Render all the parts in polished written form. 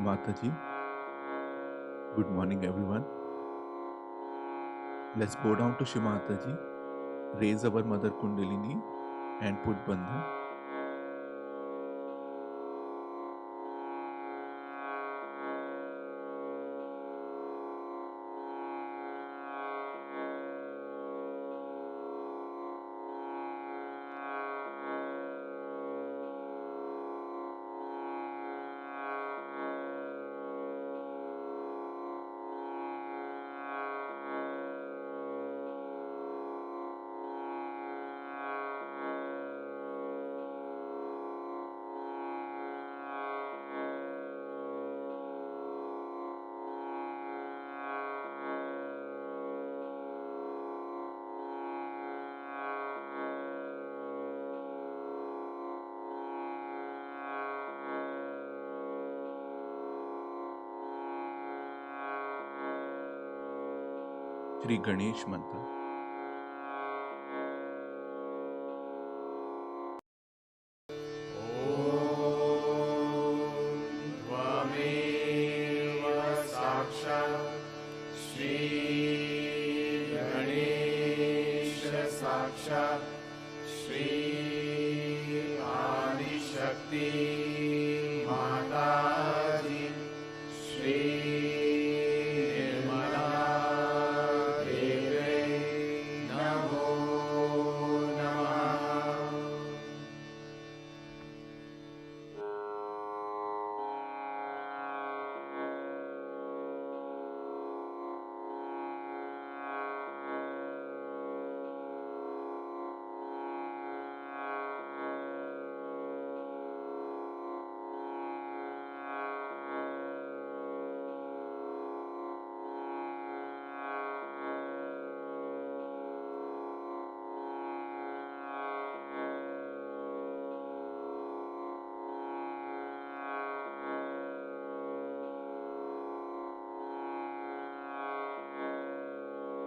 Mataji. Good morning, everyone. Let's bow down to Shimataji, raise our Mother Kundalini, and put Bandhan. Shri Ganesh Mantra.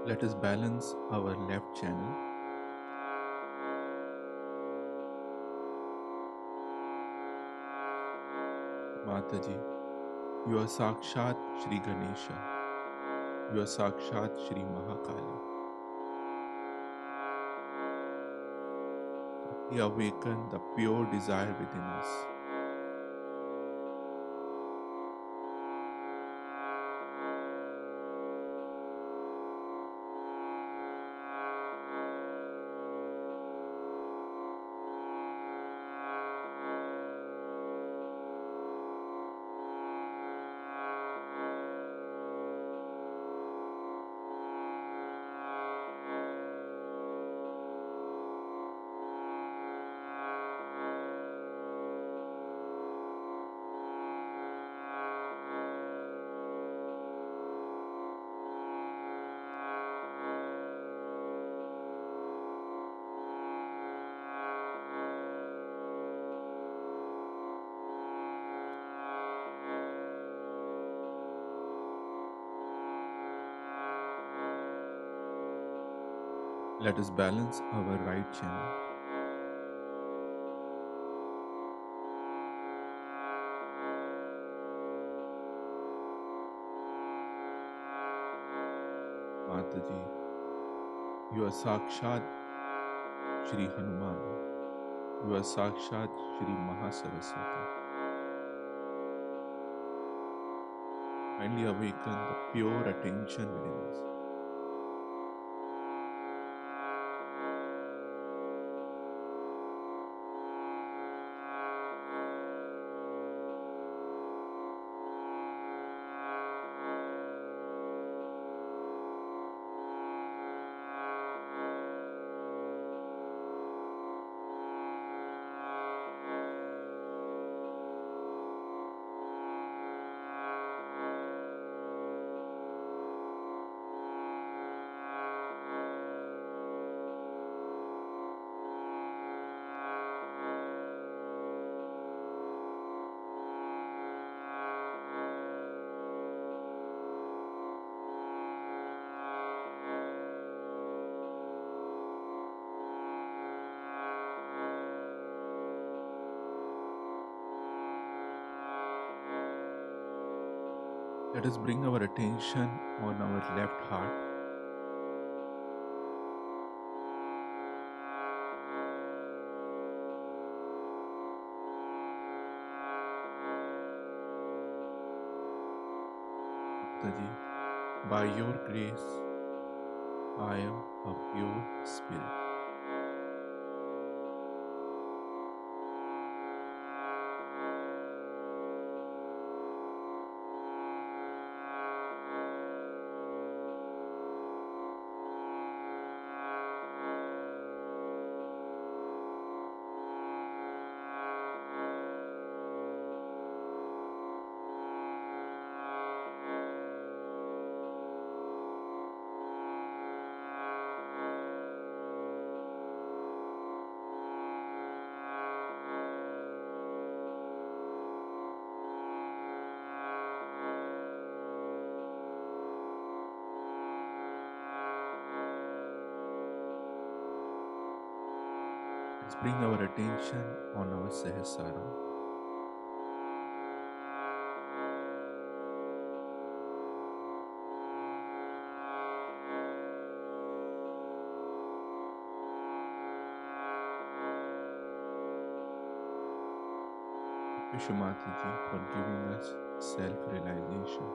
Let us balance our left channel. Mataji, you are Sakshat Shri Ganesha. You are Sakshat Shri Mahakali. We awaken the pure desire within us. Let us balance our right channel. Mataji, you are Sakshat Shri Hanuman. You are Sakshat Shri Mahasaraswati. Kindly awaken the pure attention within us. Let us bring our attention on our left heart. Mataji, by your grace, I am a pure spirit. Let's bring our attention on our Sahasrara. Thank you, Mataji, for giving us self-realization.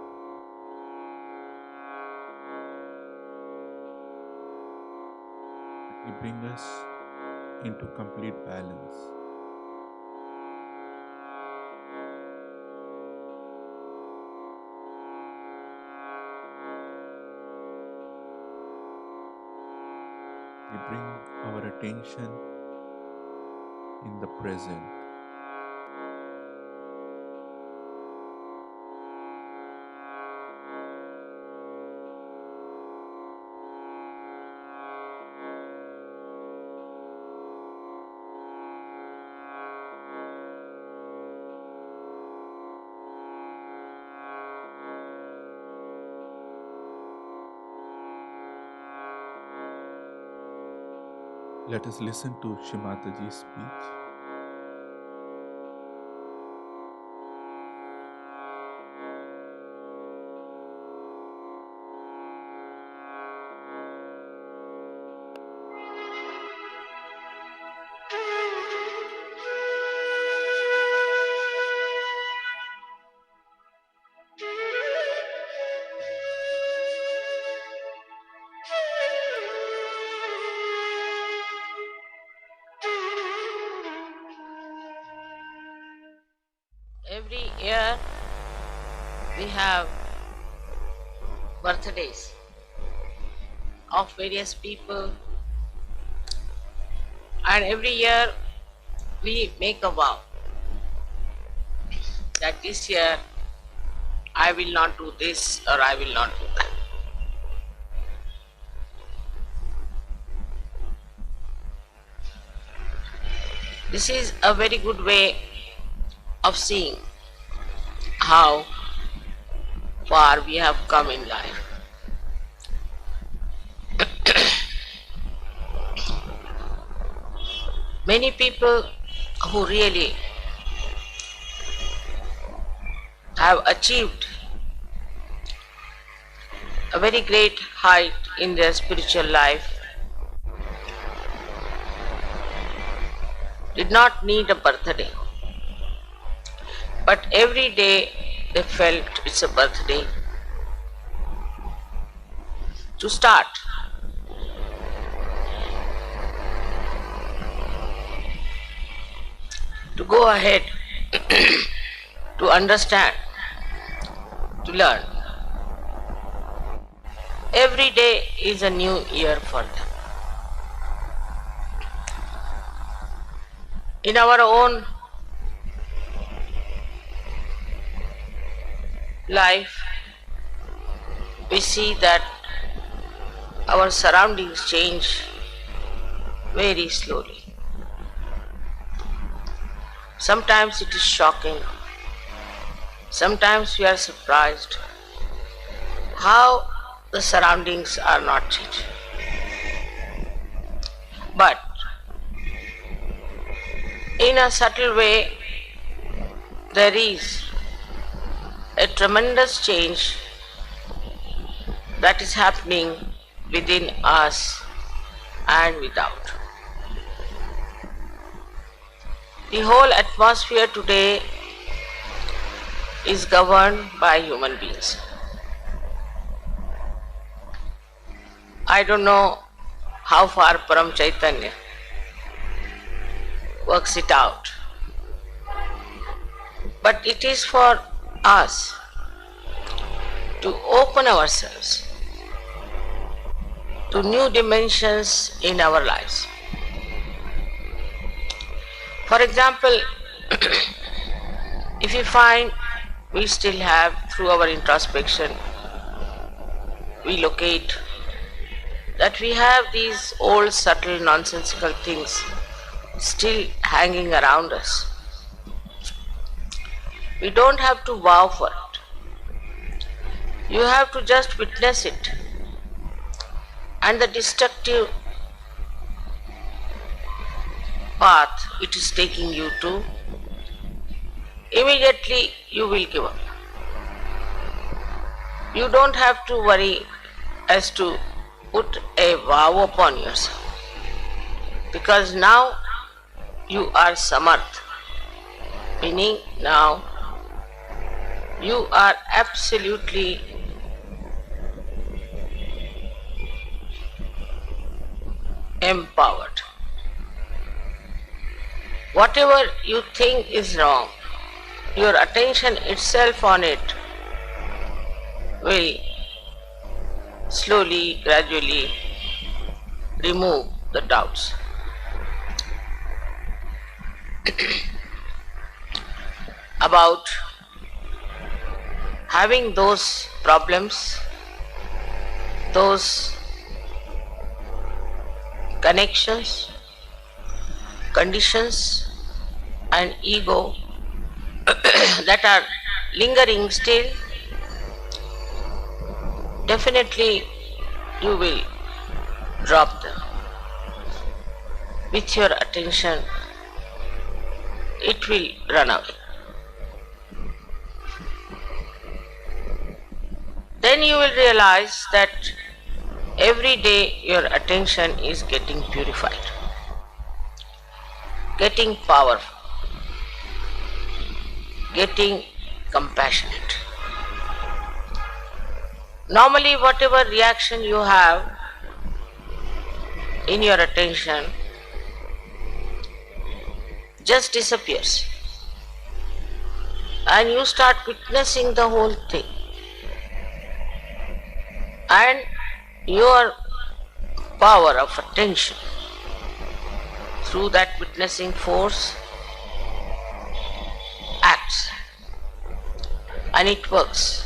You bring us into complete balance. We bring our attention in the present. Let us listen to Shrimataji's speech. Every year we have birthdays of various people, and every year we make a vow that this year I will not do this or I will not do that. This is a very good way of seeing how far we have come in life. Many people who really have achieved a very great height in their spiritual life did not need a birthday, but every day they felt it's a birthday to start. To go ahead, to understand, to learn. Every day is a new year for them. In our own life, we see that our surroundings change very slowly. Sometimes it is shocking. Sometimes we are surprised how the surroundings are not changing. But in a subtle way, there is a tremendous change that is happening within us and without. The whole atmosphere today is governed by human beings. I don't know how far Param Chaitanya works it out, but it is for us to open ourselves to new dimensions in our lives. For example, if we find we still have, through our introspection, we locate that we have these old subtle nonsensical things still hanging around us. We don't have to vow for it. You have to just witness it. And the destructive path it is taking you to, immediately you will give up. You don't have to worry as to put a vow upon yourself, because now you are samarth, meaning now you are absolutely empowered. Whatever you think is wrong, your attention itself on it will slowly, gradually remove the doubts. About having those problems, those connections, conditions and ego that are lingering still, definitely you will drop them. With your attention, it will run away. Then you will realize that every day your attention is getting purified, getting powerful, getting compassionate. Normally, whatever reaction you have in your attention just disappears. and you start witnessing the whole thing. And your power of attention through that witnessing force acts, and it works.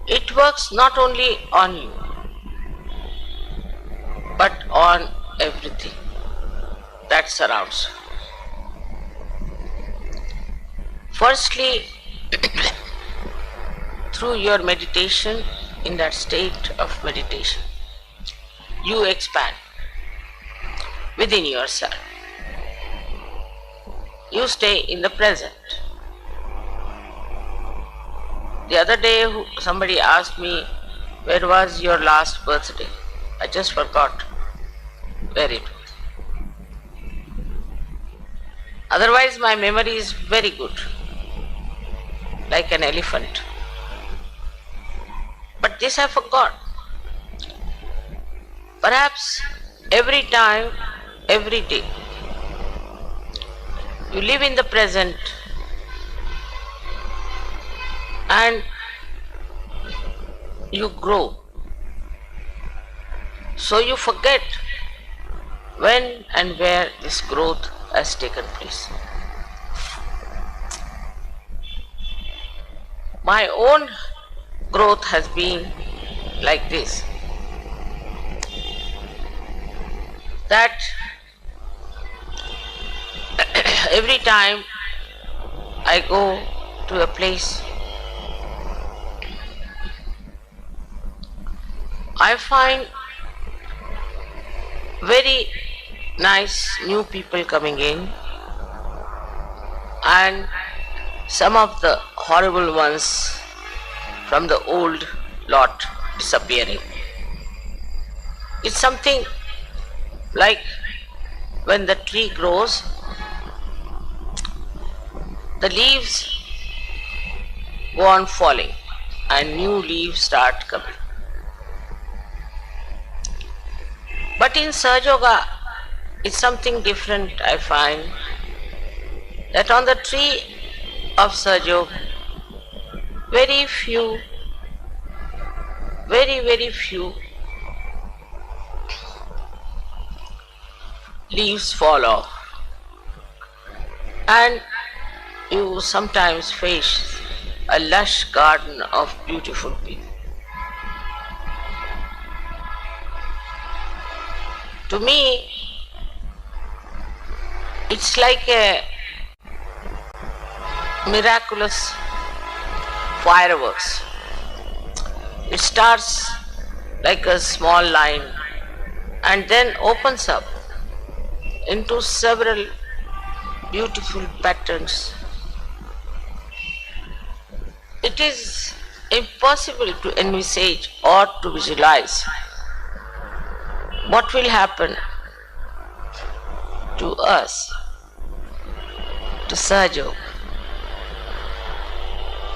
It works not only on you but on everything that surrounds you. Firstly, through your meditation, in that state of meditation, you expand within yourself. You stay in the present. The other day somebody asked me, where was your last birthday? I just forgot where it was. Otherwise my memory is very good, like an elephant. But this I forgot. Perhaps every time, every day, you live in the present and you grow. So you forget when and where this growth has taken place. My own growth has been like this, that every time I go to a place, I find very nice new people coming in, and some of the horrible ones from the old lot disappearing. It's something like when the tree grows, the leaves go on falling and new leaves start coming. But in Sahaja Yoga, it's something different. I find that on the tree of Sahaja Yoga, very few leaves fall off, and you sometimes face a lush garden of beautiful people. To me, it's like a miraculous fireworks. It starts like a small line and then opens up into several beautiful patterns. It is impossible to envisage or to visualize what will happen to us, to Sahaja Yoga,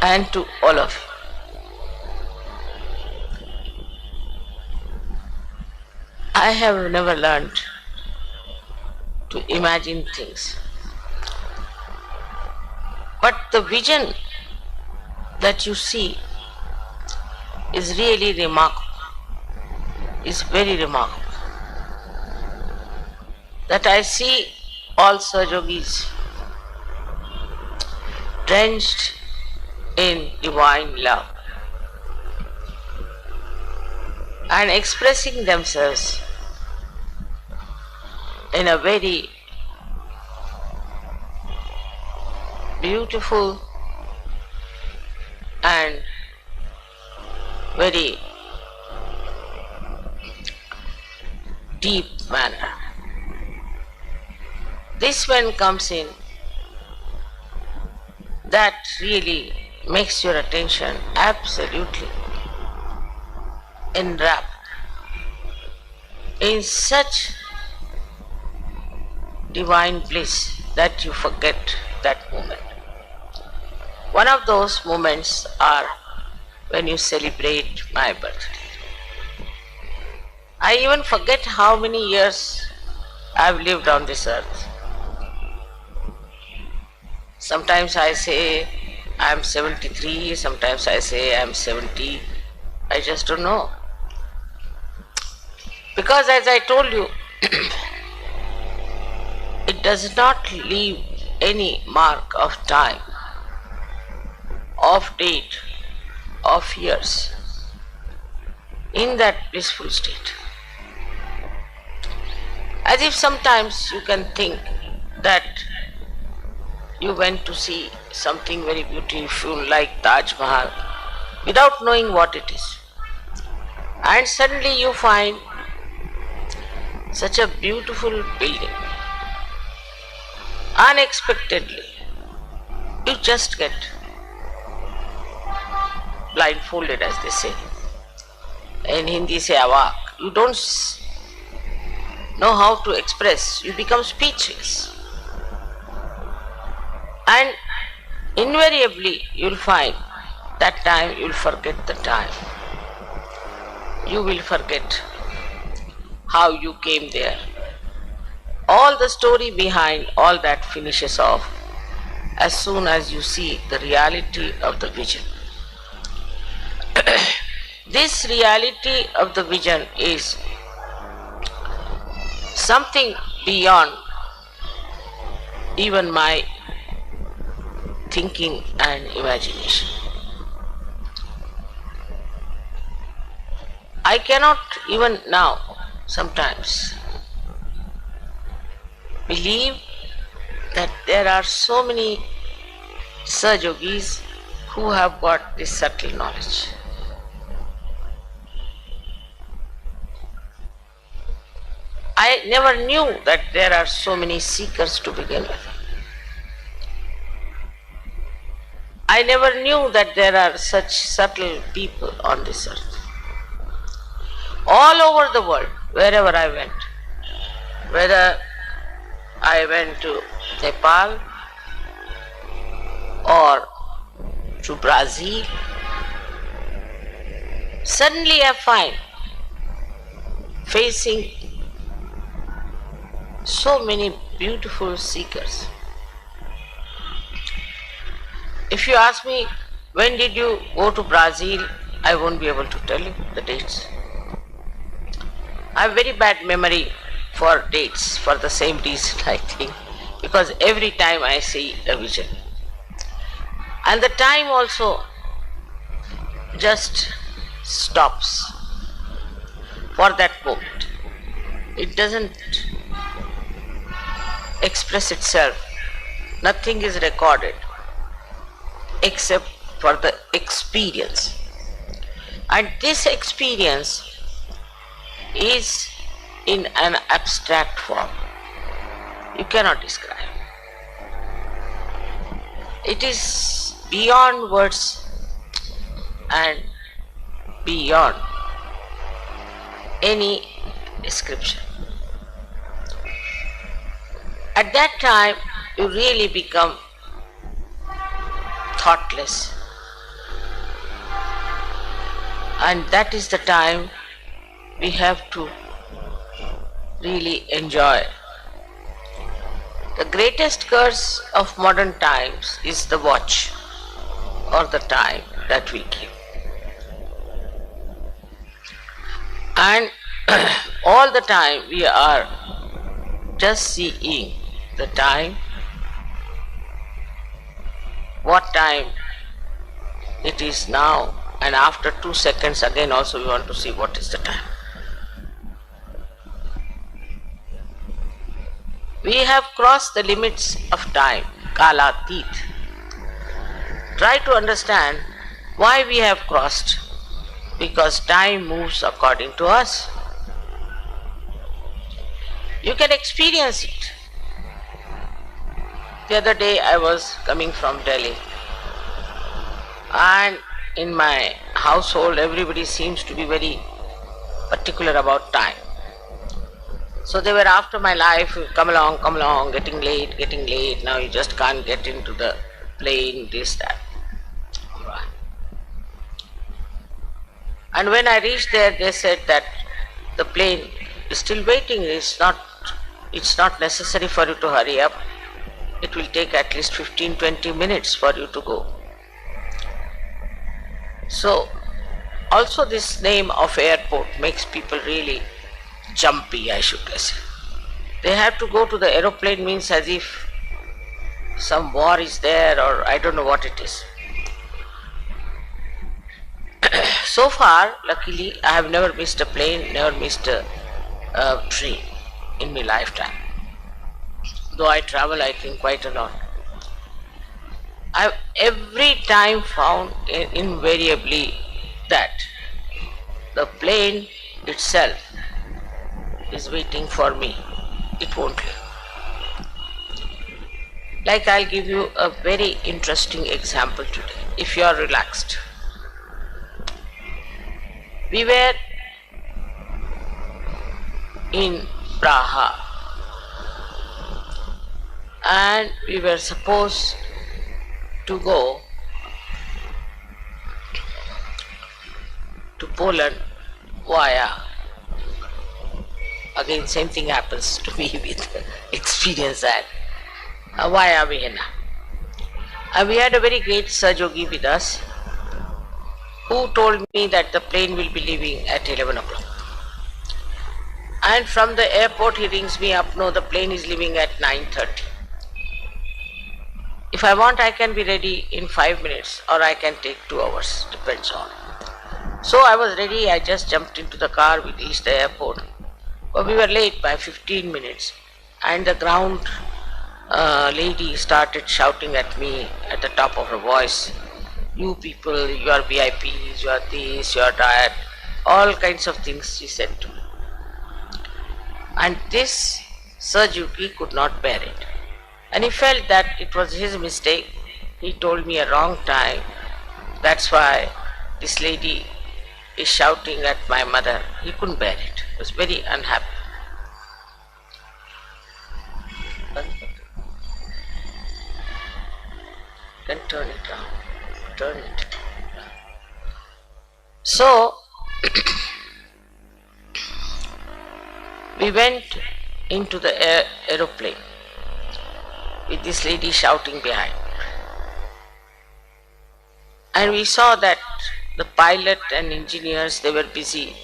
and to all of you. I have never learned to imagine things, but the vision that you see is really remarkable, is very remarkable. That I see all Sahaja Yogis drenched in divine love and expressing themselves in a very beautiful and very deep manner. This when comes in, that really makes your attention absolutely enwrapped in such divine bliss that you forget that moment. One of those moments are when you celebrate my birthday. I even forget how many years I've lived on this earth. Sometimes I say I am 73, sometimes I say I am 70. I just don't know. Because as I told you, it does not leave any mark of time, of date, of years in that blissful state. As if sometimes you can think that you went to see something very beautiful like Taj Mahal without knowing what it is. And suddenly you find such a beautiful building. Unexpectedly, you just get blindfolded, as they say. In Hindi say awak. You don't know how to express. You become speechless. And invariably you'll find that time you'll forget the time. You will forget how you came there. All the story behind all that finishes off as soon as you see the reality of the vision. This reality of the vision is something beyond even my thinking and imagination. I cannot even now sometimes believe that there are so many Sahajogis who have got this subtle knowledge. I never knew that there are so many seekers to begin with. I never knew that there are such subtle people on this earth. All over the world, wherever I went, whether I went to Nepal or to Brazil, suddenly I find facing so many beautiful seekers. If you ask me, when did you go to Brazil, I won't be able to tell you the dates. I have very bad memory for dates for the same reason, I think, because every time I see a vision. And the time also just stops for that moment. It doesn't express itself. Nothing is recorded except for the experience. And this experience is in an abstract form. You cannot describe. It is beyond words and beyond any description. At that time, you really become thoughtless. And that is the time we have to really enjoy. The greatest curse of modern times is the watch or the time that we keep. And all the time we are just seeing the time, what time it is now, and after 2 seconds again also we want to see what is the time. We have crossed the limits of time, Kalatit. Try to understand why we have crossed, because time moves according to us. You can experience it. The other day I was coming from Delhi, and in my household everybody seems to be very particular about time. So they were after my life, come along, getting late, now you just can't get into the plane, this, that. Alright. And when I reached there, they said that the plane is still waiting, it's not necessary for you to hurry up. it will take at least 15-20 minutes for you to go. So also this name of airport makes people really jumpy, I should say. They have to go to the aeroplane means as if some war is there, or I don't know what it is. So far, luckily, I have never missed a plane, never missed a train in my lifetime. Though I travel, I think, quite a lot. I've every time found invariably that the plane itself is waiting for me. It won't leave. Like, I'll give you a very interesting example today, if you are relaxed. We were in Praha and we were supposed to go to Poland via, again same thing happens to me with experience, that via Vienna. We had a very great Sajogi with us who told me that the plane will be leaving at 11 o'clock. And from the airport he rings me up, no, the plane is leaving at 9:30. If I want, I can be ready in 5 minutes or I can take 2 hours, depends on. So I was ready, I just jumped into the car, we reached the airport. But we were late by 15 minutes and the ground lady started shouting at me at the top of her voice, "You people, you are VIPs, you are this, you are that," all kinds of things she said to me. And this Sajuki could not bear it. And he felt that it was his mistake. He told me a wrong time. That's why this lady is shouting at my mother. He couldn't bear it. He was very unhappy. Then turn it around. Turn it. So we went into the aeroplane with this lady shouting behind. And we saw that the pilot and engineers, they were busy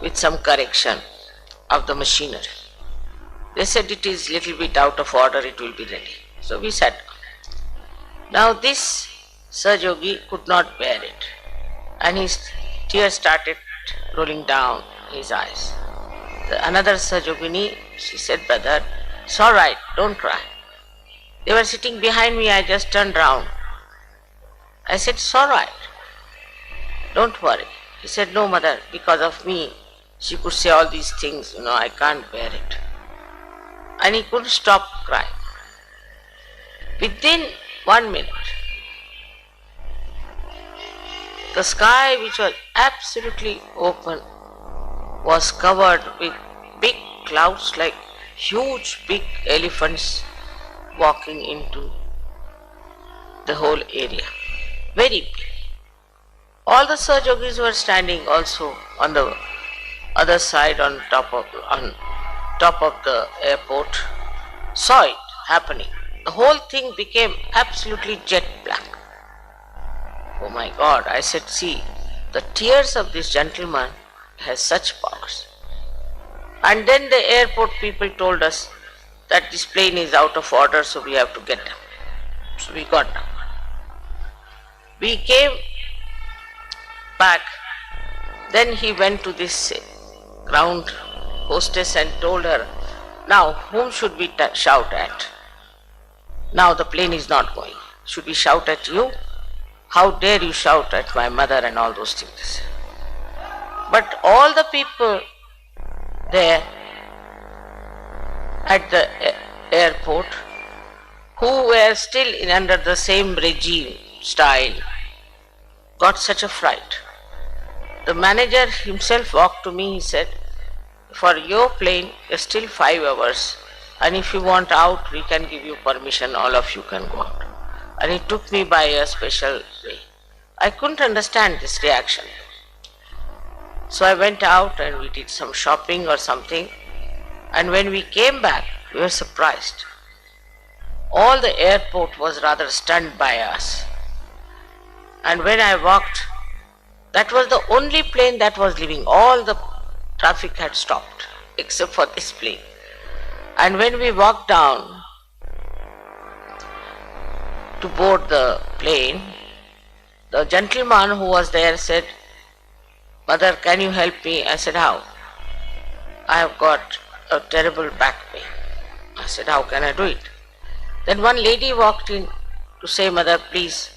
with some correction of the machinery. They said it is little bit out of order, it will be ready. So we sat down. Now this Sajogi could not bear it and his tears started rolling down his eyes. Another Sajogini, she said, "Brother, it's all right, don't cry." They were sitting behind me, I just turned round. I said, "It's all right, don't worry." He said, "No, mother, because of me, she could say all these things, I can't bear it." And he couldn't stop crying. Within 1 minute, the sky, which was absolutely open, was covered with big clouds like huge big elephants walking into the whole area. Very big. All the Sajogis were standing also on the other side on top of the airport, saw it happening. The whole thing became absolutely jet black. Oh my God, I said, see, the tears of this gentleman has such powers. And then the airport people told us that this plane is out of order, so we have to get down. So we got down. We came back. Then he went to this ground hostess and told her, "Now, whom should we shout at? Now the plane is not going. Should we shout at you? How dare you shout at my mother?" and all those things. But all the people there at the airport who were still under the same regime style got such a fright. The manager himself walked to me, he said, "For your plane, it's still 5 hours, and if you want out, we can give you permission, all of you can go out." And he took me by a special way. I couldn't understand this reaction. So I went out and we did some shopping or something, and when we came back, we were surprised. All the airport was rather stunned by us. And when I walked, that was the only plane that was leaving. All the traffic had stopped except for this plane. And when we walked down to board the plane, the gentleman who was there said, "Mother, can you help me?" I said, "How?" "I have got a terrible back pain." I said, "How can I do it?" Then one lady walked in to say, "Mother, please,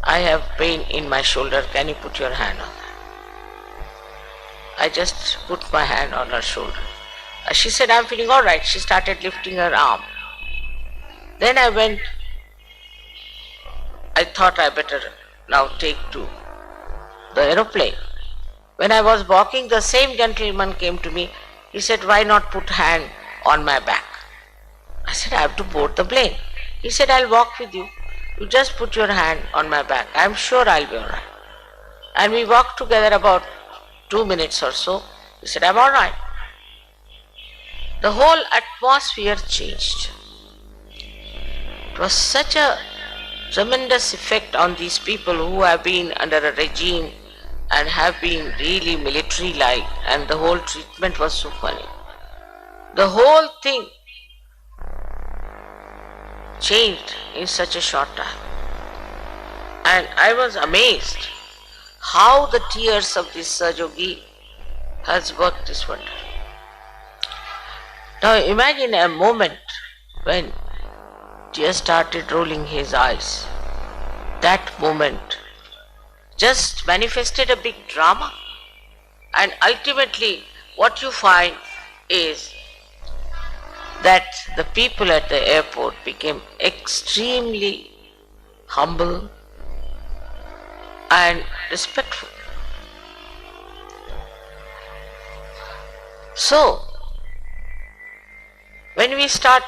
I have pain in my shoulder. Can you put your hand on that?" I just put my hand on her shoulder. She said, "I'm feeling all right." She started lifting her arm. Then I thought I better now take to the aeroplane. When I was walking, the same gentleman came to me. He said, "Why not put hand on my back?" I said, "I have to board the plane." He said, "I'll walk with you. You just put your hand on my back. I'm sure I'll be all right." And we walked together about 2 minutes or so. He said, "I'm all right." The whole atmosphere changed. It was such a tremendous effect on these people who have been under a regime and have been really military-like, and the whole treatment was so funny. The whole thing changed in such a short time. And I was amazed how the tears of this Sahajogi has worked this wonder. Now imagine a moment when tears started rolling his eyes. That moment just manifested a big drama. And ultimately what you find is that the people at the airport became extremely humble and respectful. So, when we start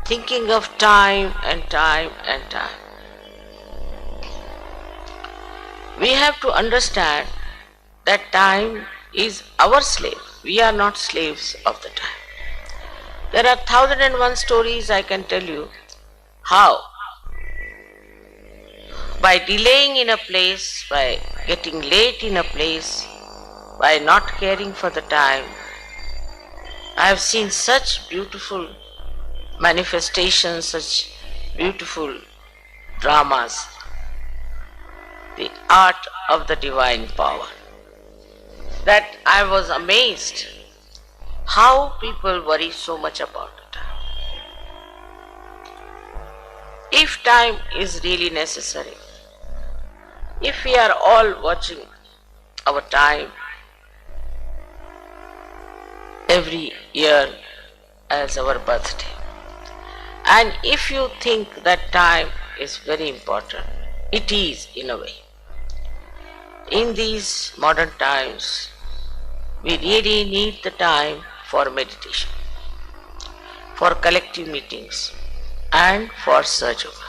thinking of time and time and time, we have to understand that time is our slave. We are not slaves of the time. There are 1001 stories I can tell you how by delaying in a place, by getting late in a place, by not caring for the time, I have seen such beautiful manifestations, such beautiful dramas, the art of the divine power, that I was amazed how people worry so much about the time. If time is really necessary, if we are all watching our time every year as our birthday, and if you think that time is very important, it is in a way. In these modern times, we really need the time for meditation, for collective meetings, and for Sahaja Yoga.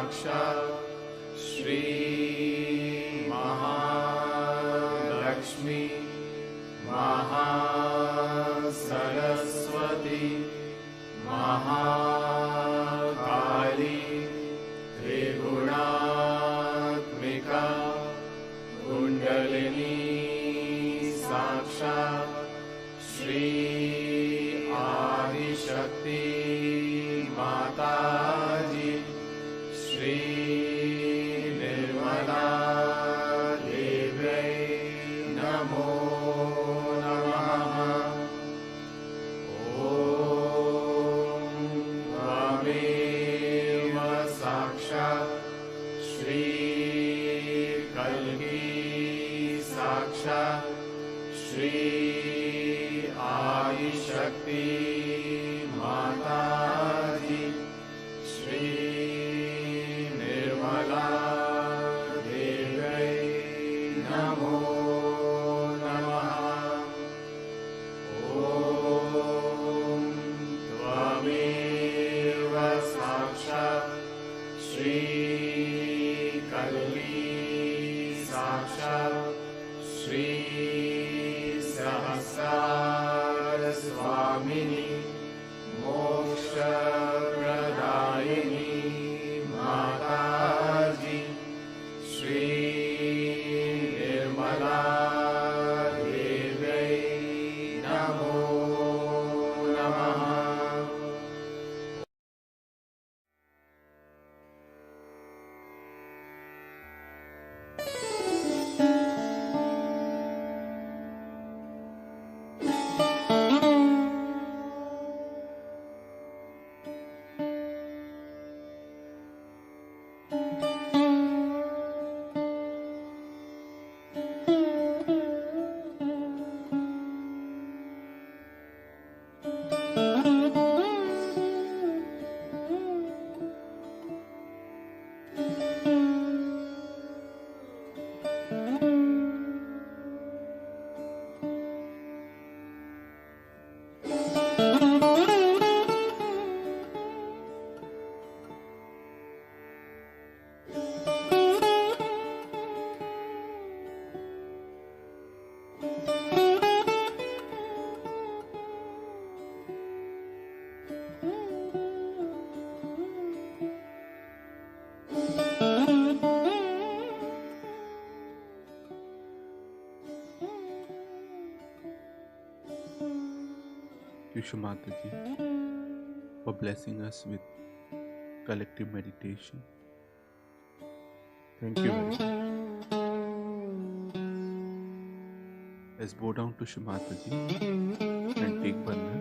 साक्षात् श्री महालक्ष्मी महासरस्वती महाकाली त्रिगुणात्मिका कुंडलिनी साक्षात् श्री आदिशक्ति माताजी श्री निर्मला देव्यै नमो नमः। ॐ त्वमेव साक्षात् श्री कल्की साक्षात् श्री आदिशक्ति माताजी श्री निर्मला देव्यै नमो नमः। ॐ त्वमेव साक्षात् श्री कल्की साक्षात् श्री सहस्रार स्वामिनी मोक्षप्रदायिनी माताजी श्री निर्मला देव्यै नमो नमः। Yusha Mataji for blessing us with collective meditation. Thank you very much. Let's bow down to Shimataji and take bandhan.